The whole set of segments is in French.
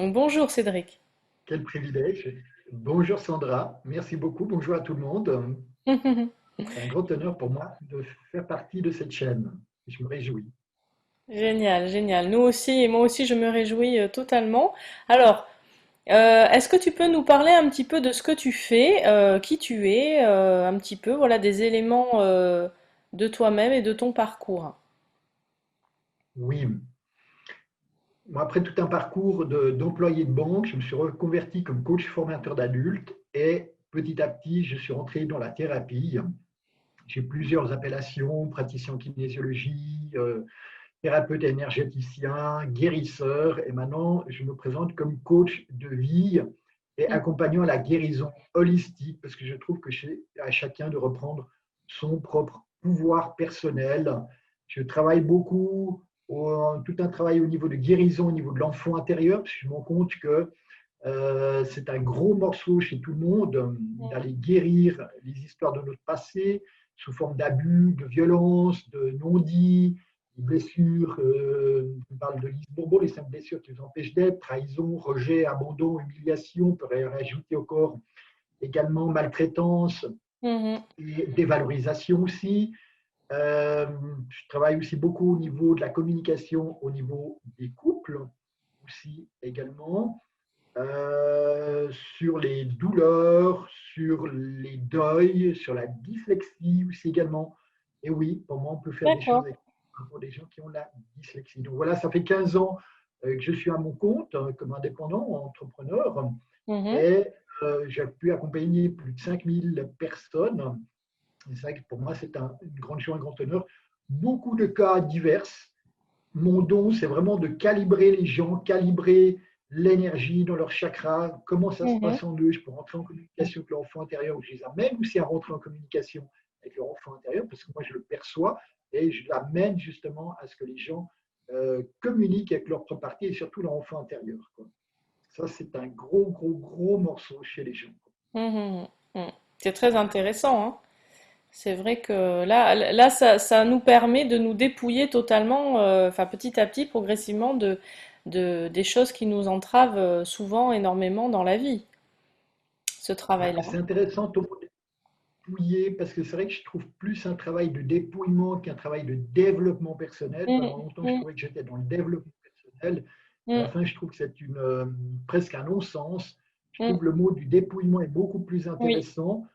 Bonjour Cédric. Quel privilège. Bonjour Sandra, merci beaucoup. Bonjour à tout le monde. C'est un grand honneur pour moi de faire partie de cette chaîne. Je me réjouis. Génial, génial. Nous aussi, et moi aussi, je me réjouis totalement. Alors, est-ce que tu peux nous parler un petit peu de ce que tu fais, qui tu es, un petit peu, voilà, des éléments de toi-même et de ton parcours? Oui, moi, après tout un parcours d'employé de banque, je me suis reconverti comme coach formateur d'adultes et petit à petit, je suis rentré dans la thérapie. J'ai plusieurs appellations, praticien en kinésiologie, thérapeute énergéticien, guérisseur, et maintenant je me présente comme coach de vie et Mm. accompagnant à la guérison holistique, parce que je trouve que c'est à chacun de reprendre son propre pouvoir personnel. Je travaille beaucoup, tout un travail au niveau de guérison, au niveau de l'enfant intérieur, parce que je me rends compte que c'est un gros morceau chez tout le monde d'aller guérir les histoires de notre passé sous forme d'abus, de violence, de non-dits, de blessures. On parle de Lise Bourbeau, les 5 blessures qui nous empêchent d'être, trahison, rejet, abandon, humiliation, on peut rajouter encore également maltraitance Mhm. et dévalorisation aussi. Je travaille aussi beaucoup au niveau de la communication, au niveau des couples aussi également sur les douleurs, sur les deuils, sur la dyslexie aussi également. Et oui, pour moi, on peut faire des choses D'accord. avec, pour des gens qui ont la dyslexie. Donc voilà, ça fait 15 ans que je suis à mon compte comme indépendant, entrepreneur, Mhm. et j'ai pu accompagner plus de 5000 personnes. Et c'est vrai que pour moi, c'est une grande joie, un grand honneur. Beaucoup de cas divers. Mon don, c'est vraiment de calibrer les gens, calibrer l'énergie dans leur chakra, comment ça se Mhm. passe en eux. Je peux rentrer en communication avec leur enfant intérieur, ou je les amène aussi à rentrer en communication avec leur enfant intérieur, parce que moi, je le perçois et je l'amène justement à ce que les gens communiquent avec leur propre partie et surtout leur enfant intérieur, quoi. Ça, c'est un gros, gros, gros morceau chez les gens. Mhm. Mhm. C'est très intéressant, hein. C'est vrai que là, ça nous permet de nous dépouiller totalement, enfin petit à petit, progressivement, des choses qui nous entravent souvent énormément dans la vie, ce Bah, travail-là. c'est intéressant ton mot dépouiller, parce que c'est vrai que je trouve plus un travail de dépouillement qu'un travail de développement personnel. Mm, Pendant longtemps, je mm, trouvais que j'étais dans le développement personnel. À la mm, fin, je trouve que c'est presque un non-sens. Je mm. trouve le mot du dépouillement est beaucoup plus Oui. intéressant.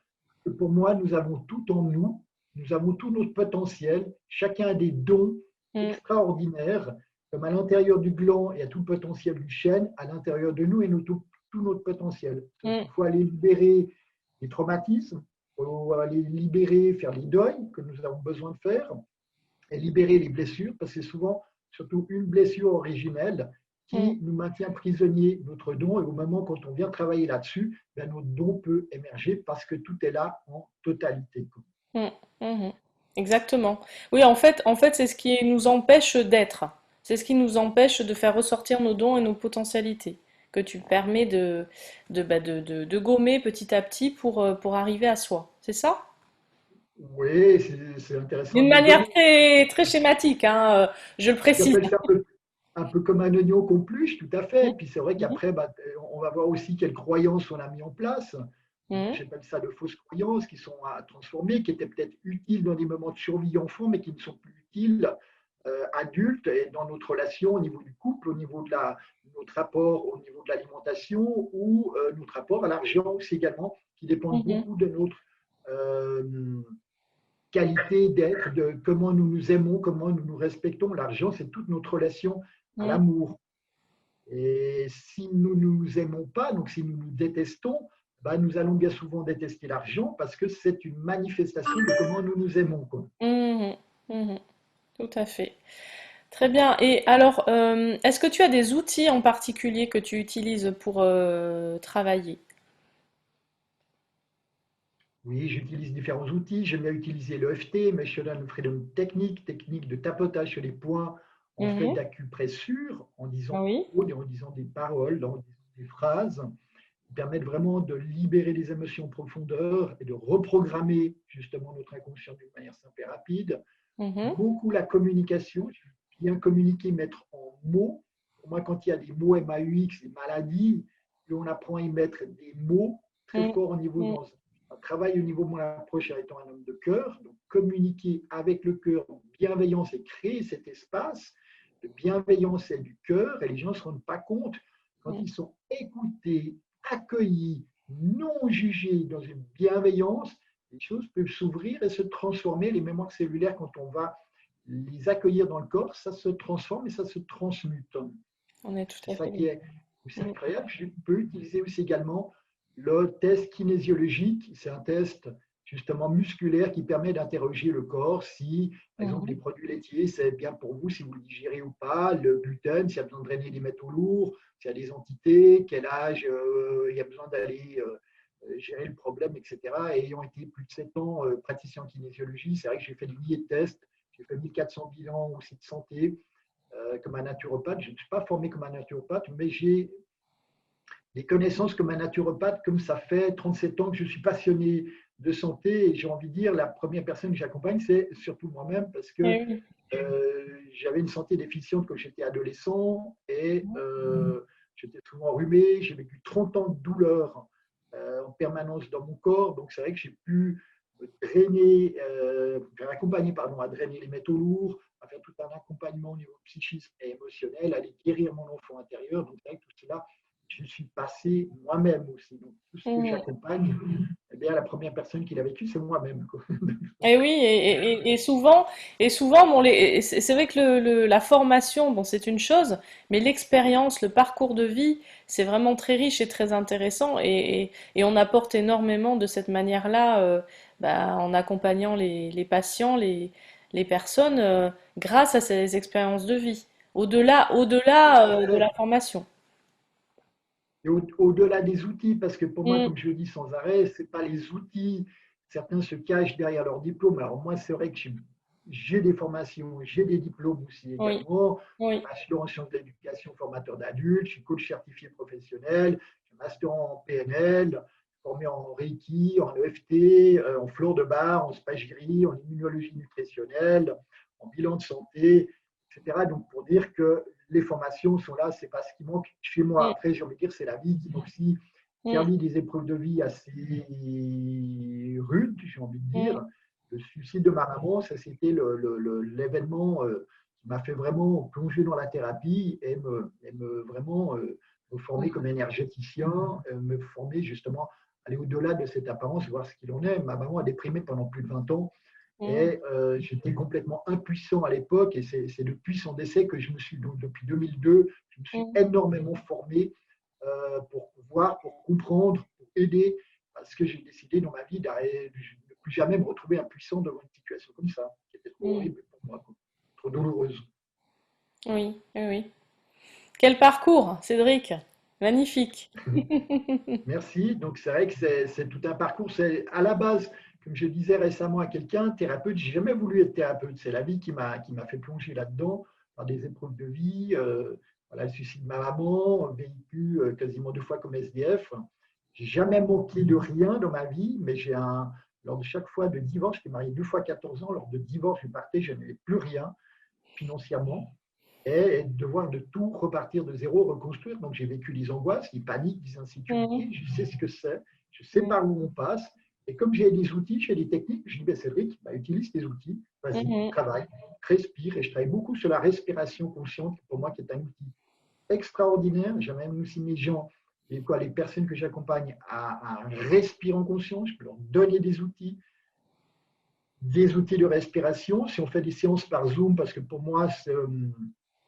Que pour moi, nous avons tout en nous, nous avons tout notre potentiel, chacun a des dons Mm, extraordinaires, comme à l'intérieur du gland, il y a tout le potentiel du chêne, à l'intérieur de nous, et nous, tout notre potentiel. Sauf mm, qu'il faut aller libérer les traumatismes, il faut aller libérer, faire les deuils que nous avons besoin de faire, et libérer les blessures, parce que c'est souvent surtout une blessure originelle mm, qui nous maintient prisonniers de notre don. Et au moment quand on vient travailler là-dessus, ben, notre don peut émerger parce que tout est là en totalité. mm, mhm. Exactement. Oui, en fait, c'est ce qui nous empêche d'être. C'est ce qui nous empêche de faire ressortir nos dons et nos potentialités, que tu permets de gommer petit à petit pour arriver à soi. C'est ça? Oui, c'est intéressant D'une de manière gommer. très, très schématique, hein, je le précise. J'appelle ça un peu comme un oignon qu'on pluche, tout à fait. Mhm, Et puis c'est vrai mhm, qu'après, bah, on va voir aussi quelles croyances on a mis en place. Moi, mhm, j'appelle ça de fausses croyances qui sont à transformer, qui étaient peut-être utiles dans des moments de survie enfant, mais qui ne sont plus utiles adultes et dans notre relation au niveau du couple, au niveau de notre rapport, au niveau de l'alimentation ou notre rapport à l'argent aussi également, qui dépendent mhm, beaucoup de notre euh, qualité d'être, de comment nous nous aimons, comment nous nous respectons. L'argent, c'est toute notre relation à mhm, l'amour. Et si nous ne nous aimons pas, donc si nous nous détestons, bah, nous allons bien souvent détester l'argent parce que c'est une manifestation de comment nous nous aimons, quoi. mhm, mhm. Tout à fait. Très bien. Et alors, est-ce que tu as des outils en particulier que tu utilises pour travailler? Oui, j'utilise différents outils. J'aime bien utiliser l'EFT, Emotional Freedom Technique, technique de tapotage sur les points en fait Mhm. d'acupressure, en disant des Oui. mots, en disant des paroles, en disant des phrases, qui permettent vraiment de libérer les émotions en profondeur et de reprogrammer justement notre inconscient d'une manière simple et rapide. Mhm. Beaucoup la communication, bien communiquer, mettre en mots, pour moi, quand il y a des mots MAUX, des maladies, plus on apprend à y mettre des mots très mm, forts au niveau mm, dans un travail au niveau de mon approche étant un homme de cœur, donc communiquer avec le cœur, bienveillance et créer cet espace de bienveillance et du cœur, et les gens ne se rendent pas compte quand mm. ils sont écoutés, accueillis, non jugés dans une bienveillance, les choses peuvent s'ouvrir et se transformer. Les mémoires cellulaires, quand on va les accueillir dans le corps, ça se transforme et ça se transmute. On est C'est tout à ça fait qui d'accord. est aussi Mm, incroyable. Je peux utiliser aussi également le test kinésiologique. C'est un test justement musculaire qui permet d'interroger le corps si, par exemple, les mhm. produits laitiers, c'est bien pour vous, si vous le digérez ou pas, le gluten, s'il y a besoin de drainer les métaux lourds, s'il y a des entités, quel âge il y a besoin d'aller gérer le problème, etc. Et ayant été plus de 7 ans praticien en kinésiologie, c'est vrai que j'ai fait des milliers de tests, j'ai fait 1400 bilans aussi de santé comme un naturopathe. Je ne suis pas formé comme un naturopathe, mais j'ai des connaissances comme un naturopathe, comme ça fait 37 ans que je suis passionné de santé. Et j'ai envie de dire, la première personne que j'accompagne, c'est surtout moi-même, parce que Eh oui. j'avais une santé déficiente quand j'étais adolescent et j'étais souvent enrhumé. J'ai vécu 30 ans de douleur en permanence dans mon corps. Donc, c'est vrai que j'ai pu drainer, accompagner pardon, à drainer les métaux lourds, à faire tout un accompagnement au niveau psychisme et émotionnel, à aller guérir mon enfant intérieur. Donc, c'est vrai que tout cela, je suis passé moi-même aussi. Donc, tout ce que Mhm. j'accompagne, eh bien, la première personne qui l'a vécu, c'est moi-même. Et oui, et souvent, bon, c'est vrai que la formation, bon, c'est une chose, mais l'expérience, le parcours de vie, c'est vraiment très riche et très intéressant, et on apporte énormément de cette manière-là, bah, en accompagnant les patients, les personnes, grâce à ces expériences de vie, au-delà, de la formation. Et au-delà des outils, parce que pour moi, Mm, comme je le dis sans arrêt, ce n'est pas les outils. Certains se cachent derrière leur diplôme. Alors moi, c'est vrai que j'ai des formations, j'ai des diplômes aussi oui, également. J'ai oui. un master en sciences de l'éducation, formateur d'adultes, je suis coach certifié professionnel, j'ai un master en PNL, formé en Reiki, en EFT, en flore de bar, en spagyrie, en immunologie nutritionnelle, en bilan de santé, etc. Donc pour dire que les formations sont là, c'est pas ce qui manque chez moi. Mm, Après, j'ai envie de dire, c'est la vie qui m'a aussi mm, servi des épreuves de vie assez rudes, j'ai envie de mm, dire. Le suicide de ma maman, ça c'était l'événement qui m'a fait vraiment plonger dans la thérapie et vraiment me former comme énergéticien, me former justement, aller au-delà de cette apparence, voir ce qu'il en est. Ma maman a déprimé pendant plus de 20 ans mm, et j'étais complètement impuissant à l'époque. Et c'est depuis son décès que je me suis, donc depuis 2002, je me suis mm. énormément formé pour voir, pour comprendre, pour aider, parce que j'ai décidé dans ma vie de ne plus jamais me retrouver impuissant devant une situation comme ça, qui était trop Mm. horrible pour moi, trop douloureuse. Oui, oui, oui. Quel parcours, Cédric. Magnifique. Merci. Donc, c'est vrai que c'est tout un parcours. C'est à la base, comme je disais récemment à quelqu'un, thérapeute, j'ai jamais voulu être thérapeute. C'est la vie qui m'a fait plonger là-dedans par des épreuves de vie. Voilà, le suicide de ma maman, vécu quasiment 2 fois comme SDF. J'ai jamais manqué de rien dans ma vie, mais lors de chaque fois de divorce, j'étais marié 2 fois 14 ans. Lors de divorce, je partais, je n'avais plus rien financièrement et devoir de tout repartir de zéro, reconstruire. Donc j'ai vécu des angoisses, des paniques, des Mhm, insécurités, je sais ce que c'est, je sais mhm, par où on passe. Et comme j'ai des outils, j'ai des techniques, je dis, ben Cédric, ben, utilise tes outils, vas-y, mhm. travaille, respire. Et je travaille beaucoup sur la respiration consciente, pour moi, qui est un outil extraordinaire. J'amène aussi mes gens, les personnes que j'accompagne à respirer en conscience. Je peux leur donner des outils de respiration. Si on fait des séances par Zoom, parce que pour moi,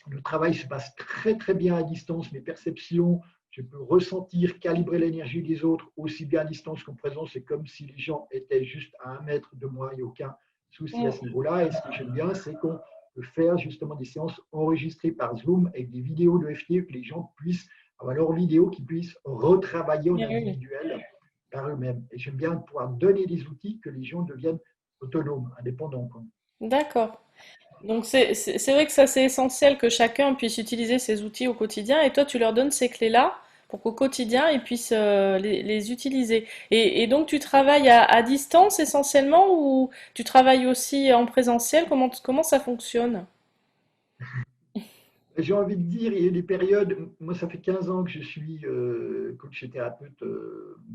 le travail se passe très très bien à distance, mes perceptions, je peux ressentir, calibrer l'énergie des autres aussi bien à distance qu'en présence. C'est comme si les gens étaient juste à 1 mètre de moi, il n'y a aucun souci à ce niveau-là. Et ce que j'aime bien, c'est qu'on peut faire justement des séances enregistrées par Zoom avec des vidéos de FT, que les gens puissent avoir leurs vidéos, qu'ils puissent retravailler en Eh oui. individuel par eux-mêmes. Et j'aime bien pouvoir donner des outils que les gens deviennent autonomes, indépendants, quoi. D'accord. Donc c'est vrai que ça c'est essentiel que chacun puisse utiliser ces outils au quotidien et toi tu leur donnes ces clés-là pour qu'au quotidien ils puissent les utiliser. Et donc tu travailles à distance essentiellement ou tu travailles aussi en présentiel? Comment ça fonctionne? J'ai envie de dire, il y a des périodes, moi ça fait 15 ans que je suis coach et thérapeute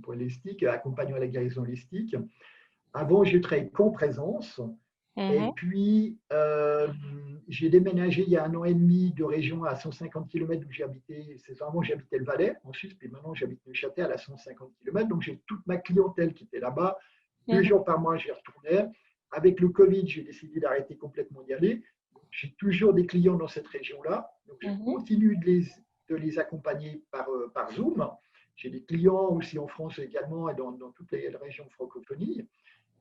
pour l'holistique, accompagnant à la guérison holistique. Avant, je travaillais qu'en présence. Et Mhm, puis, j'ai déménagé il y a 1 an et demi de région à 150 km où j'habitais. C'est avant, j'habitais le Valais, en Suisse, puis maintenant, j'habite Neuchâtel à 150 km. Donc, j'ai toute ma clientèle qui était là-bas. Deux mhm, jours par mois, j'y retournais. Avec le Covid, j'ai décidé d'arrêter complètement d'y aller. J'ai toujours des clients dans cette région-là. Donc, je mhm. continue de les accompagner par Zoom. J'ai des clients aussi en France également et dans toutes les régions de francophonie.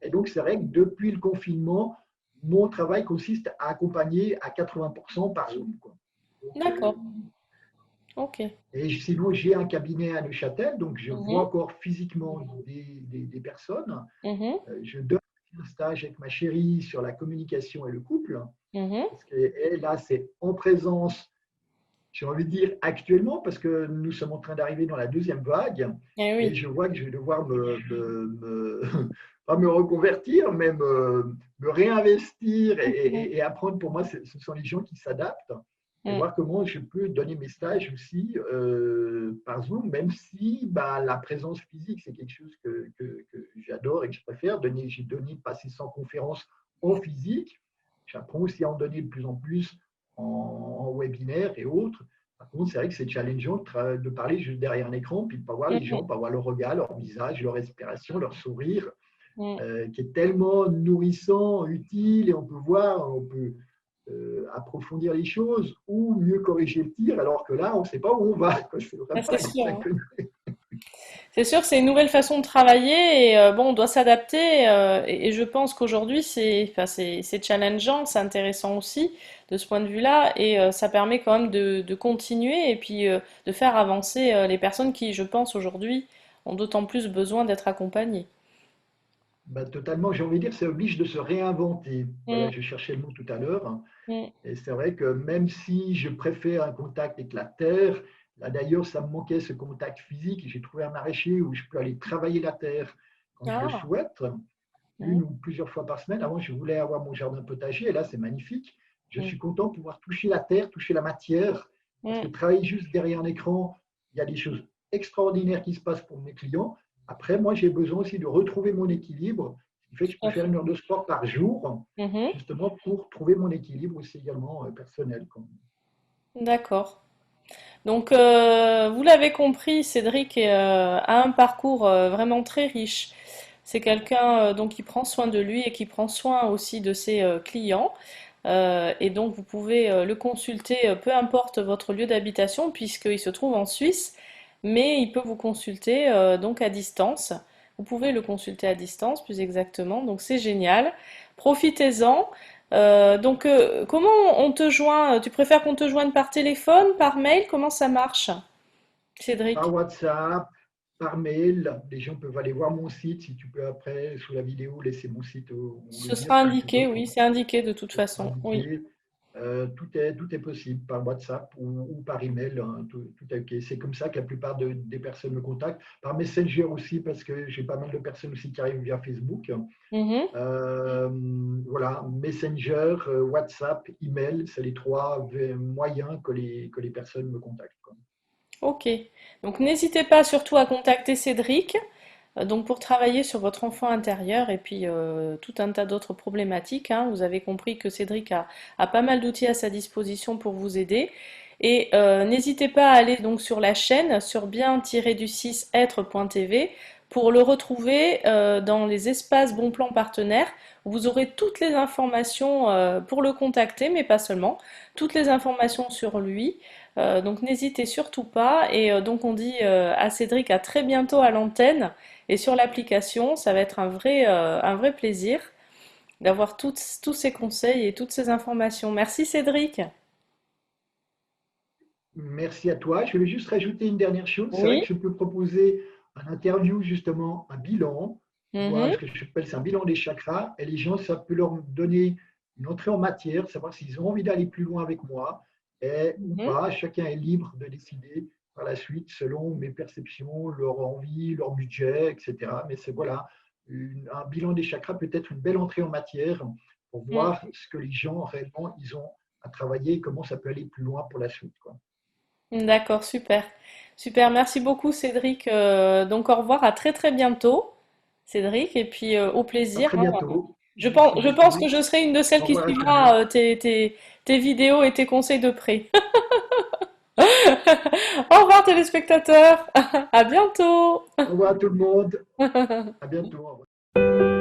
Et donc, c'est vrai que depuis le confinement, mon travail consiste à accompagner à 80% par Zoom, quoi. Donc, D'accord, ok. et sinon, j'ai un cabinet à Neuchâtel, donc je vois Mhm, encore physiquement des personnes. mhm, Je donne un stage avec ma chérie sur la communication et le couple, mhm. parce que là, c'est en présence, j'ai envie de dire actuellement, parce que nous sommes en train d'arriver dans la deuxième vague, Eh et oui. je vois que je vais devoir pas me reconvertir, mais me réinvestir Mhm, et apprendre. Pour moi, ce sont les gens qui s'adaptent et mhm. voir comment je peux donner mes stages aussi par Zoom, même si bah, la présence physique, c'est quelque chose que j'adore et que je préfère. J'ai donné, passer 100 conférences en physique. J'apprends aussi à en donner de plus en plus en webinaire et autres. Par contre, c'est vrai que c'est challengeant de parler juste derrière un écran, puis de ne pas voir les gens, Mhm, pas voir leur regard, leur visage, leur respiration, leur sourire, mhm. qui est tellement nourrissant, utile, et on peut voir, on peut approfondir les choses ou mieux corriger le tir, alors que là, on ne sait pas où on va. C'est Ah, vraiment c'est un sûr, grand hein. inconnu. C'est sûr, c'est une nouvelle façon de travailler et bon, on doit s'adapter. Et je pense qu'aujourd'hui, enfin, c'est challengeant, c'est intéressant aussi de ce point de vue-là et ça permet quand même de continuer et puis de faire avancer les personnes qui, je pense, aujourd'hui, ont d'autant plus besoin d'être accompagnées. Bah, totalement, j'ai envie de dire, ça oblige de se réinventer. Voilà, Mm, je cherchais le mot tout à l'heure. mm. Et c'est vrai que même si je préfère un contact avec la terre, là d'ailleurs, ça me manquait ce contact physique. J'ai trouvé un maraîcher où je peux aller travailler la terre quand je le Ah, souhaite, mm, une ou plusieurs fois par semaine. Avant, je voulais avoir mon jardin potager et là, c'est magnifique. Je mm, suis content de pouvoir toucher la terre, toucher la matière, parce que mm. travailler juste derrière un écran, il y a des choses extraordinaires qui se passent pour mes clients. Après, moi, j'ai besoin aussi de retrouver mon équilibre, ce qui fait que je Tout peux à faire fait. 1 heure de sport par jour, Mhm. justement pour trouver mon équilibre aussi également personnel, quoi. D'accord. Donc, vous l'avez compris, Cédric a un parcours vraiment très riche. C'est quelqu'un donc qui prend soin de lui et qui prend soin aussi de ses clients. Et donc, vous pouvez le consulter, peu importe votre lieu d'habitation, puisqu'il se trouve en Suisse, mais il peut vous consulter donc à distance. Vous pouvez le consulter à distance, plus exactement. Donc, c'est génial. Profitez-en. Donc, comment on te joint? Tu préfères qu'on te joigne par téléphone, par mail? Comment ça marche, Par Cédric? WhatsApp, par mail, les gens peuvent aller voir mon site. Si tu peux après, sous la vidéo, laisser mon site ou le Ce dire sera comme tu indiqué, veux. oui, c'est indiqué de toute Ce sera façon. Oui. indiqué. Tout est possible par WhatsApp ou par email, hein, tout est OK. C'est comme ça que la plupart des personnes me contactent. Par Messenger aussi, parce que j'ai pas mal de personnes aussi qui arrivent via Facebook. Mhm. Euh, voilà, Messenger, WhatsApp, email, c'est les trois moyens que les personnes me contactent, quoi. Ok. Donc n'hésitez pas surtout à contacter Cédric donc pour travailler sur votre enfant intérieur et puis tout un tas d'autres problématiques, hein. Vous avez compris que Cédric a pas mal d'outils à sa disposition pour vous aider. Et n'hésitez pas à aller donc sur la chaîne sur bien-du6être.tv pour le retrouver dans les espaces Bon Plan Partenaires. Vous aurez toutes les informations pour le contacter, mais pas seulement, toutes les informations sur lui. Donc n'hésitez surtout pas. Et donc on dit à Cédric à très bientôt à l'antenne et sur l'application. Ça va être un vrai plaisir d'avoir tous ces conseils et toutes ces informations. Merci Cédric. Merci à toi. Je voulais juste rajouter une dernière chose. C'est vrai Oui. que je peux proposer un interview, justement, un bilan, Mhm, ce que j'appelle c'est un bilan des chakras. Et les gens, ça peut leur donner une entrée en matière, savoir s'ils ont envie d'aller plus loin avec moi ou mhm. pas. Chacun est libre de décider par la suite selon mes perceptions, leur envie, leur budget, etc. Mais c'est voilà, un bilan des chakras peut être une belle entrée en matière pour Mm. voir ce que les gens réellement ils ont à travailler, comment ça peut aller plus loin pour la suite, quoi. D'accord, super. Super, merci beaucoup Cédric. Donc au revoir, à très très bientôt, Cédric, et puis au À plaisir, très hein. bientôt. Je Merci pense que Sylvie. je serai une de celles Au qui revoir à tout le monde. suivra tes vidéos et tes conseils de près. Au revoir téléspectateurs, à bientôt. Au revoir à tout le monde. À bientôt. Au revoir.